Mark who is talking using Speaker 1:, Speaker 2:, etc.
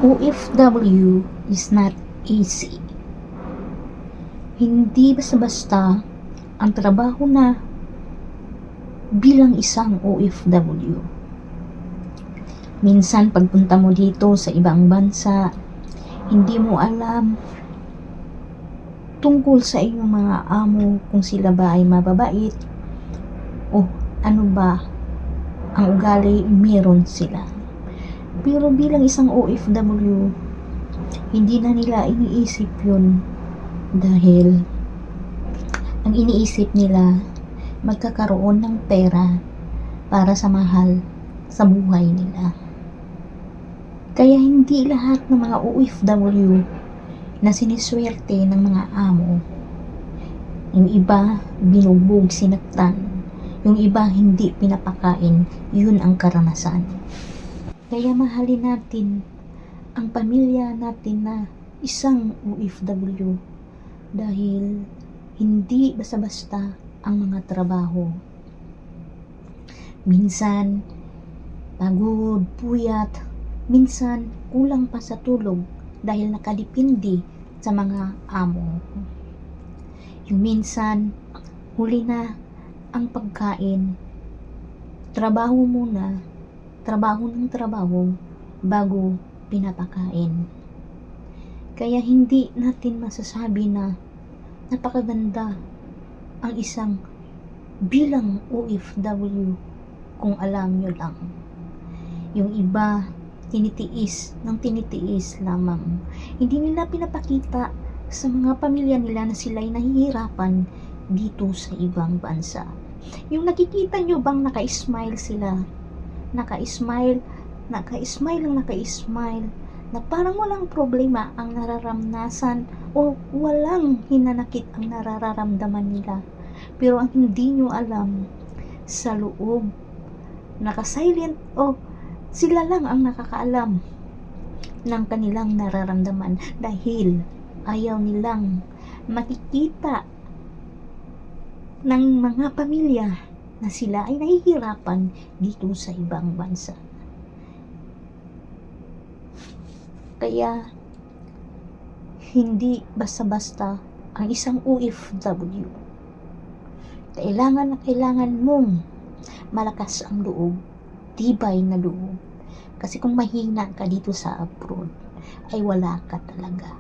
Speaker 1: OFW is not easy. Hindi basta-basta ang trabaho na bilang isang OFW. Minsan pagpunta mo dito sa ibang bansa, hindi mo alam tungkol sa iyong mga amo, kung sila ba ay mababait o ano ba ang ugali meron sila. Pero bilang isang OFW, hindi na nila iniisip yun, dahil ang iniisip nila magkakaroon ng pera para sa mahal sa buhay nila. Kaya hindi lahat ng mga OFW na siniswerte ng mga amo. Yung iba binugbog, sinaktan. Yung iba hindi pinapakain. Yun ang karanasan. Kaya mahalin natin ang pamilya natin na isang OFW, dahil hindi basta-basta ang mga trabaho. Minsan pagod, puyat, minsan kulang pa sa tulog dahil nakadepende sa mga amo. Yung minsan huli na ang pagkain, trabaho muna, trabaho ng trabaho bago pinapakain. Kaya hindi natin masasabi na napakaganda ang isang bilang OFW kung alam nyo lang. Yung iba tinitiis lamang. Hindi nila pinapakita sa mga pamilya nila na sila'y nahihirapan dito sa ibang bansa. Yung nakikita nyo bang naka-smile sila, naka-smile na parang walang problema ang nararamdaman o walang hinanakit ang nararamdaman nila. Pero ang hindi nyo alam, sa loob naka-silent o sila lang ang nakakaalam ng kanilang nararamdaman, dahil ayaw nilang makikita ng mga pamilya na sila ay nahihirapan dito sa ibang bansa. Kaya hindi basta-basta ang isang OFW. Kailangan mong malakas ang loob, tibay na loob. Kasi kung mahina ka dito sa abroad, ay wala ka talaga.